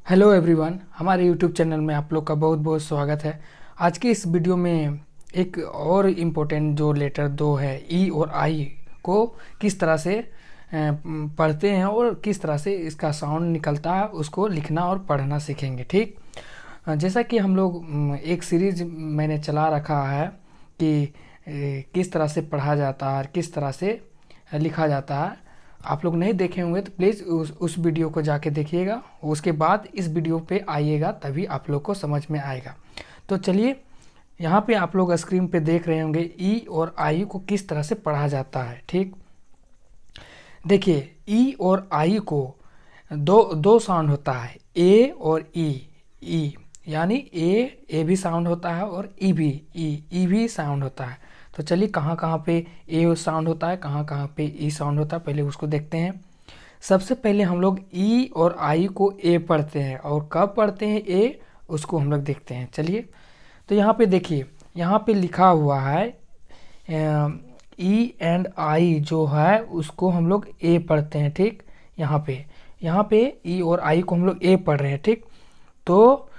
Hello everyone, हमारे YouTube channel में आप लोग का बहुत बहुत स्वागत है। आज की इस वीडियो में एक और इम्पोर्टेंट जो लेटर दो है ई और आई को किस तरह से पढ़ते हैं और किस तरह से इसका साउंड निकलता है उसको लिखना और पढ़ना सीखेंगे। ठीक, जैसा कि हम लोग एक सीरीज मैंने चला रखा है कि किस तरह से पढ़ा जाता है और किस तरह से लिखा जाता है। आप लोग नहीं देखे होंगे तो प्लीज़ उस वीडियो को जाके देखिएगा, उसके बाद इस वीडियो पे आइएगा, तभी आप लोग को समझ में आएगा। तो चलिए, यहाँ पे आप लोग स्क्रीन पे देख रहे होंगे ई और आई को किस तरह से पढ़ा जाता है। ठीक, देखिए ई और आई को दो दो साउंड होता है, ए और ई यानी ए भी साउंड होता है और ई भी साउंड होता है। तो चलिए कहाँ कहाँ पे ए साउंड होता है, कहाँ कहाँ पे ई साउंड होता है, पहले उसको देखते हैं। सबसे पहले हम लोग ई और आई को ए पढ़ते हैं, और कब पढ़ते हैं ए उसको हम लोग देखते हैं। चलिए, तो यहाँ पे देखिए, यहाँ पे लिखा हुआ है ई एंड आई जो है उसको हम लोग ए पढ़ते हैं। ठीक, यहाँ पे ई और आई को हम लोग ए पढ़ रहे हैं। ठीक, तो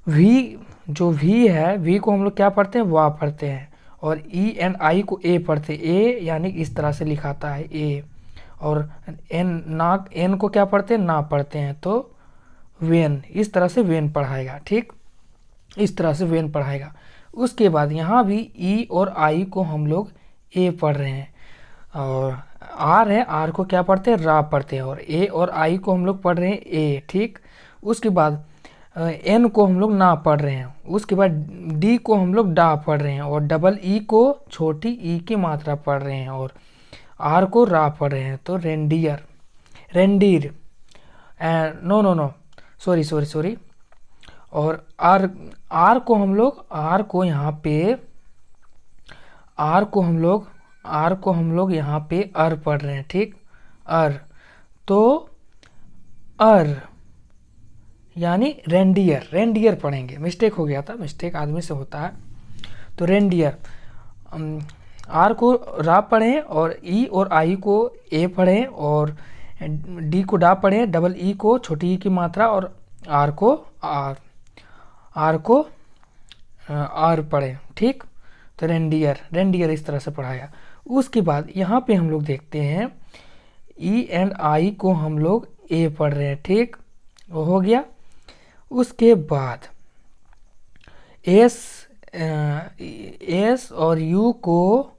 वी जो वी है, वी को हम लोग क्या पढ़ते हैं, वाह पढ़ते हैं, और ई एंड आई को ए पढ़ते हैं। ए यानी इस तरह से लिखाता है ए, और एन को क्या पढ़ते हैं, ना पढ़ते हैं, तो वेन, इस तरह से वेन पढ़ाएगा। ठीक, इस तरह से वेन पढ़ाएगा। उसके बाद यहाँ भी ई और आई को हम लोग ए पढ़ रहे हैं, और आर है, आर को क्या पढ़ते हैं, रा पढ़ते हैं, और ए और आई को हम लोग पढ़ रहे हैं ए। ठीक, उसके बाद एन को हम लोग ना पढ़ रहे हैं, उसके बाद डी को हम लोग डा पढ़ रहे हैं, और डबल ई को छोटी ई की मात्रा पढ़ रहे हैं, और आर को रा पढ़ रहे हैं, तो रेंडियर, रेंडीर, नो सॉरी, और आर को हम लोग आर को हम लोग यहाँ पे अर पढ़ रहे हैं। ठीक, अर, तो अर यानी रेंडियर पढ़ेंगे। मिस्टेक हो गया था, मिस्टेक आदमी से होता है, तो रेंडियर। आर को रा पढ़ें, और ई और आई को ए पढ़ें, और डी को डा पढ़ें, डबल ई को छोटी ई की मात्रा, और आर को आर पढ़ें। ठीक, तो रेंडियर इस तरह से पढ़ाया। उसके बाद यहाँ पे हम लोग देखते हैं ई एंड आई को हम लोग ए पढ़ रहे हैं। ठीक, वो हो गया। उसके बाद एस और यू को,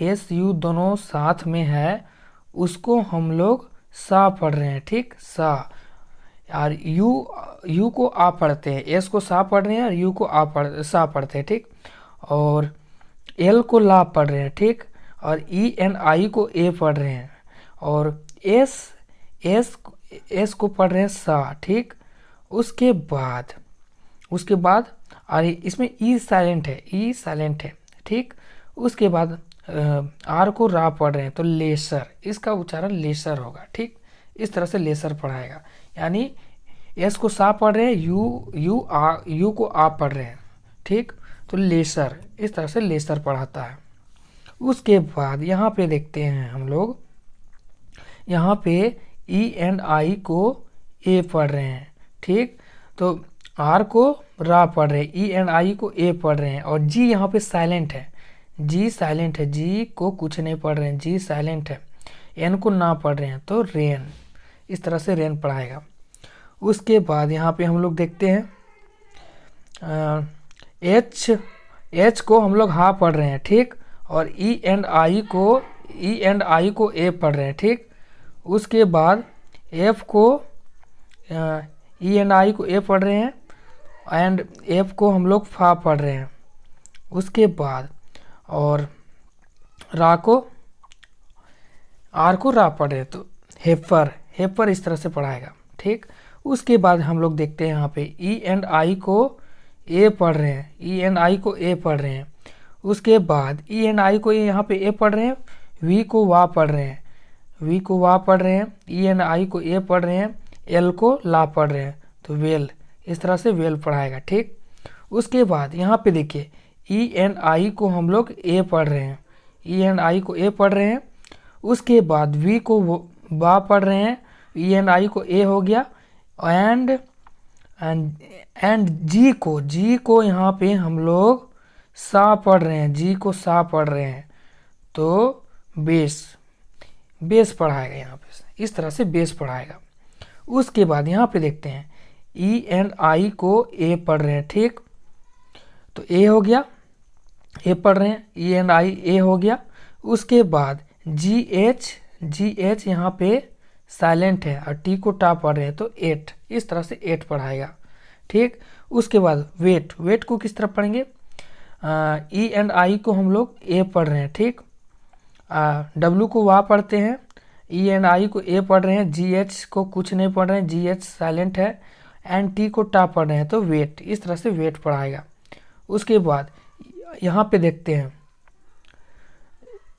एस यू दोनों साथ में है, उसको हम लोग सा पढ़ रहे हैं। ठीक, सा, और यू को आ पढ़ते हैं, एस को सा पढ़ रहे हैं, और यू को सा पढ़ते हैं। ठीक, और एल को ला पढ़ रहे हैं। ठीक, और ई एंड आई को ए पढ़ रहे हैं, और एस को पढ़ रहे हैं सा। ठीक, उसके बाद और इसमें ई साइलेंट है, ठीक। उसके बाद आर को रा पढ़ रहे हैं, तो लेसर, इसका उच्चारण लेसर होगा। ठीक, इस तरह से लेसर पढ़ाएगा, यानी एस को सा पढ़ रहे हैं, यू को आ पढ़ रहे हैं। ठीक, तो लेसर, इस तरह से लेसर पढ़ाता है। उसके बाद यहाँ पे देखते हैं हम लोग, यहाँ पे ई एंड आई को ए पढ़ रहे हैं। ठीक, तो आर को रा पढ़ रहे हैं, ई एंड आई को ए पढ़ रहे हैं, और जी यहाँ पे साइलेंट है, जी को कुछ नहीं पढ़ रहे हैं, जी साइलेंट है, एन को ना पढ़ रहे हैं, तो रेन, इस तरह से रेन पढ़ाएगा। उसके बाद यहाँ पे हम लोग देखते हैं एच को हम लोग हा पढ़ रहे हैं। ठीक, और ई एंड आई को ए पढ़ रहे हैं। ठीक, उसके बाद एफ को ई एंड आई को ए पढ़ रहे हैं, एंड एफ को हम लोग फा पढ़ रहे हैं। उसके बाद और रा को, आर को रा पढ़ रहे हैं, तो हेपर इस तरह से पढ़ाएगा। ठीक, उसके बाद हम लोग देखते हैं यहाँ पे ई एंड आई को ए पढ़ रहे हैं, उसके बाद ई एंड आई को यहाँ पे ए पढ़ रहे हैं, वी को वा पढ़ रहे हैं, ई एंड आई को ए पढ़ रहे हैं, एल को ला पढ़ रहे हैं, तो वेल, इस तरह से वेल पढ़ाएगा। ठीक, उसके बाद यहाँ पे देखिए ई एंड आई को हम लोग ए पढ़ रहे हैं, उसके बाद वी को बा पढ़ रहे हैं, ई एंड आई को ए हो गया, एंड एंड जी को यहाँ पे हम लोग सा पढ़ रहे हैं, जी को सा पढ़ रहे हैं, तो बेस पढ़ाएगा यहाँ पे, इस तरह से बेस पढ़ाएगा। उसके बाद यहाँ पे देखते हैं ई एंड आई को ए पढ़ रहे हैं, ठीक, तो ए हो गया, ए पढ़ रहे हैं, ई एंड आई ए हो गया। उसके बाद जी एच यहाँ पे साइलेंट है और टी को टा पढ़ रहे हैं, तो एट, इस तरह से एट पढ़ाएगा, ठीक। उसके बाद वेट को किस तरह पढ़ेंगे, ई एंड आई को हम लोग ए पढ़ रहे हैं, ठीक, डब्लू को वा पढ़ते हैं, ई एंड आई को ए पढ़ रहे हैं, जी एच को कुछ नहीं पढ़ रहे हैं, जी एच साइलेंट है, एंड टी को टा पढ़ रहे हैं, तो वेट, इस तरह से वेट पढ़ाएगा। उसके बाद यहाँ पे देखते हैं,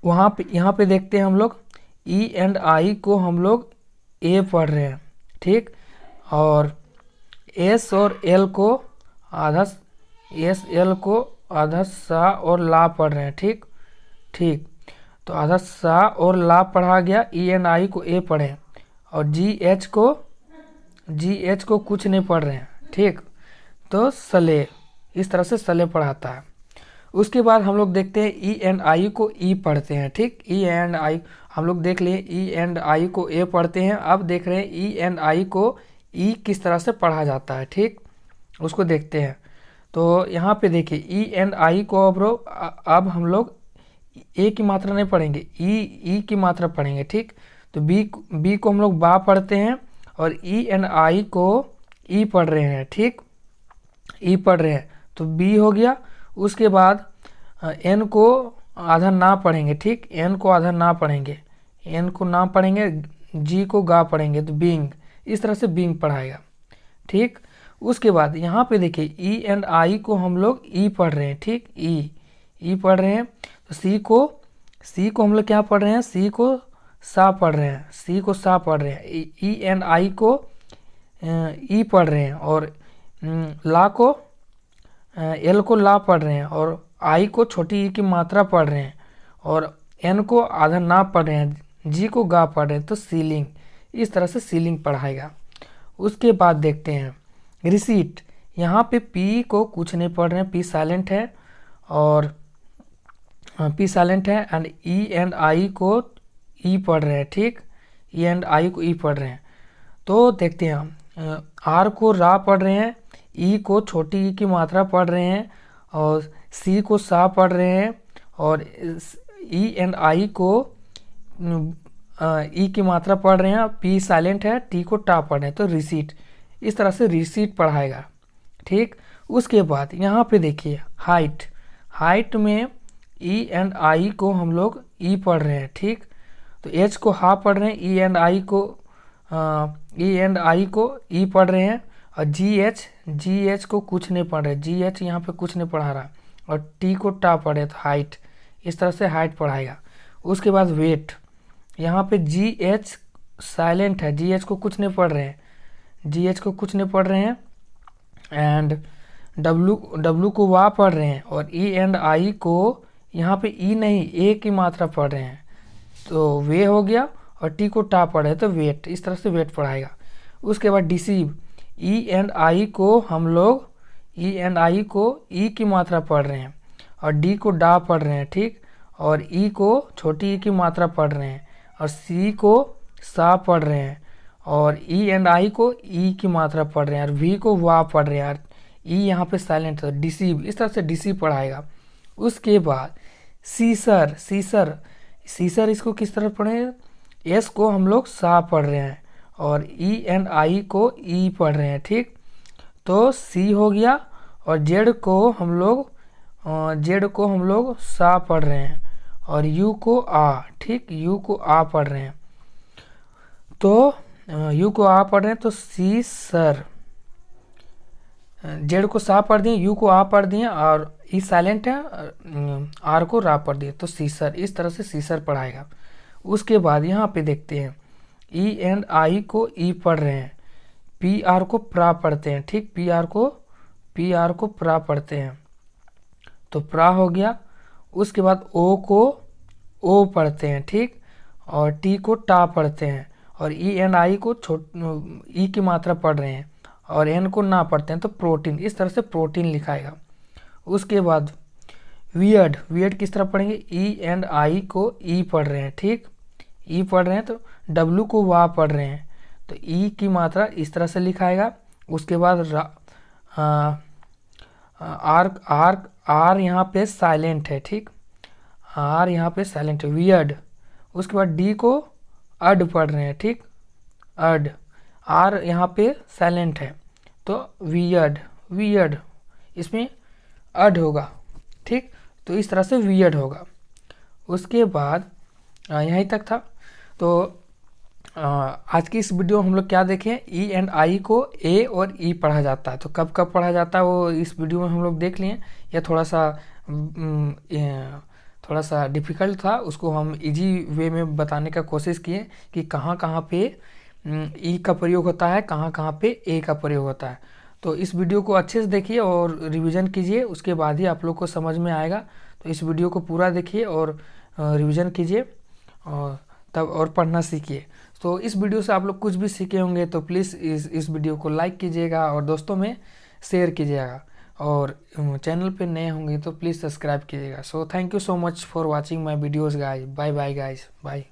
यहाँ पे देखते हैं हम लोग ई एंड आई को हम लोग ए पढ़ रहे हैं, ठीक, और एस और एल को आधा सा और ला पढ़ रहे हैं, ठीक, तो आधा सा और ला पढ़ा गया, ई एंड आई को ए पढ़े, और जी एच को कुछ नहीं पढ़ रहे हैं, ठीक, तो सले, इस तरह से सले पढ़ाता है। उसके बाद हम लोग देखते हैं ई एंड आई को ई पढ़ते हैं, ठीक, ई एंड आई हम लोग देख लिए, ई एंड आई को ए पढ़ते हैं। अब देख रहे हैं ई एंड आई को ई किस तरह से पढ़ा जाता है, ठीक, उसको देखते हैं। तो यहाँ पे देखिए ई एंड आई को अब हम लोग ए की मात्रा नहीं पढ़ेंगे, ई की मात्रा पढ़ेंगे, ठीक, तो बी को हम लोग बा पढ़ते हैं, और ई एंड आई को ई पढ़ रहे हैं, ठीक, ई पढ़ रहे हैं, तो बी हो गया। उसके बाद एन को आधा ना पढ़ेंगे, ठीक, एन को आधा ना पढ़ेंगे, एन को ना पढ़ेंगे, जी को गा पढ़ेंगे, तो बींग, इस तरह से बींग पढ़ाएगा, ठीक। उसके बाद यहाँ पे देखिए ई एंड आई को हम लोग ई पढ़ रहे हैं, ठीक, ई पढ़ रहे हैं, तो सी को हम लोग क्या पढ़ रहे हैं, सी को सा पढ़ रहे हैं, सी को सा पढ़ रहे हैं, ई एंड आई को ई पढ़ रहे हैं, और ला को एल को ला पढ़ रहे हैं, और आई को छोटी ई की मात्रा पढ़ रहे हैं, और एन को आधा ना पढ़ रहे हैं, जी को गा पढ़ रहे हैं, तो सीलिंग, इस तरह से सीलिंग पढ़ाएगा। उसके बाद देखते हैं रिसीट, यहाँ पे पी को कुछ नहीं पढ़ रहे हैं, पी साइलेंट है, और पी साइलेंट है, एंड ई एंड आई को ई पढ़ रहे हैं, ठीक, ई एंड आई को ई पढ़ रहे हैं। तो देखते हैं हम आर को रा पढ़ रहे हैं, ई को छोटी ई की मात्रा पढ़ रहे हैं, और सी को सा पढ़ रहे हैं, और ई एंड आई को ई की मात्रा पढ़ रहे हैं, पी साइलेंट है, टी को टा पढ़ रहे हैं, तो रिसीट, इस तरह से रिसीट पढ़ाएगा, ठीक। उसके बाद यहाँ पे देखिए हाइट में ई एंड आई को हम लोग ई पढ़ रहे हैं, ठीक, तो एच को हा पढ़ रहे हैं, ई एंड आई को ई पढ़ रहे हैं, और जी एच को कुछ नहीं पढ़ रहे, जी एच यहाँ पे कुछ नहीं पढ़ा रहा, और टी को टा पढ़े, तो हाइट, इस तरह से हाइट पढ़ाएगा। उसके बाद वेट, यहाँ पे जी एच साइलेंट है, जी एच को कुछ नहीं पढ़ रहे हैं, एंड डब्लू को वा पढ़ रहे हैं, और ई एंड आई को यहाँ पे ई नहीं ए की मात्रा पढ़ रहे हैं, तो वे हो गया, और टी को टा पढ़े तो वेट, इस तरह से वेट पढ़ाएगा। उसके बाद डिसीव, ई एंड आई को हम लोग ई की मात्रा पढ़ रहे हैं, और डी को डा पढ़ रहे हैं, ठीक, और ई को छोटी ई की मात्रा पढ़ रहे हैं, और सी को सा पढ़ रहे हैं, और ई एंड आई को ई की मात्रा पढ़ रहे हैं, और वी को वा पढ़ रहे हैं, और ई यहाँ पे साइलेंट है, डिसीव, इस तरह से डिसीव पढ़ाएगा। उसके बाद सीसर इसको किस तरह पढ़े, एस को हम लोग सा पढ़ रहे हैं, और ई एंड आई को ई पढ़ रहे हैं, ठीक, तो सी हो गया, और जेड को हम लोग सा पढ़ रहे हैं, और यू को आ, ठीक, यू को आ पढ़ रहे हैं, तो यू को आ पढ़ रहे हैं, तो सी सर, जेड को सा पढ़ दिए, यू को आ पढ़ दिए, और ई साइलेंट है, आर को रा पढ़ दिए, तो सीसर, इस तरह से सीसर पढ़ाएगा। उसके बाद यहाँ पे देखते हैं ई एंड आई को ई पढ़ रहे हैं, पी आर को प्रा पढ़ते हैं, ठीक, पी आर को प्रा पढ़ते हैं, तो प्रा हो गया। उसके बाद ओ को ओ पढ़ते हैं, ठीक, और टी को टा पढ़ते हैं, और ई एंड आई को ई की मात्रा पढ़ रहे हैं, और एन को ना पढ़ते हैं तो प्रोटीन, इस तरह से प्रोटीन लिखाएगा। उसके बाद वियर्ड, वियर्ड किस तरह पढ़ेंगे, ई एंड आई को ई पढ़ रहे हैं, ठीक, ई पढ़ रहे हैं तो डब्लू को वा पढ़ रहे हैं, तो ई की मात्रा इस तरह से लिखाएगा। उसके बाद आर आर आर यहाँ पे साइलेंट है, ठीक, आर यहाँ पे साइलेंट है, वियर्ड। उसके बाद डी को अड पढ़ रहे हैं, ठीक, अड, आर यहाँ पे साइलेंट है तो वियर्ड, वियर्ड, इसमें अड होगा, ठीक, तो इस तरह से वियर्ड होगा। उसके बाद यहीं तक था। तो आज की इस वीडियो में हम लोग क्या देखें, ई एंड आई को ए और ई पढ़ा जाता है, तो कब कब पढ़ा जाता है वो इस वीडियो में हम लोग देख लिए। यह थोड़ा सा डिफ़िकल्ट था, उसको हम इजी वे में बताने का कोशिश किए कि कहाँ कहाँ पे ई का प्रयोग होता है, कहाँ कहाँ पे ए का प्रयोग होता है। तो इस वीडियो को अच्छे से देखिए और रिवीजन कीजिए, उसके बाद ही आप लोग को समझ में आएगा। तो इस वीडियो को पूरा देखिए और रिवीजन कीजिए और तब और पढ़ना सीखिए। तो इस वीडियो से आप लोग कुछ भी सीखे होंगे तो प्लीज़ इस वीडियो को लाइक कीजिएगा और दोस्तों में शेयर कीजिएगा, और चैनल पे नए होंगे तो प्लीज़ सब्सक्राइब कीजिएगा। So thank you so much for watching my videos guys, bye bye guys, bye.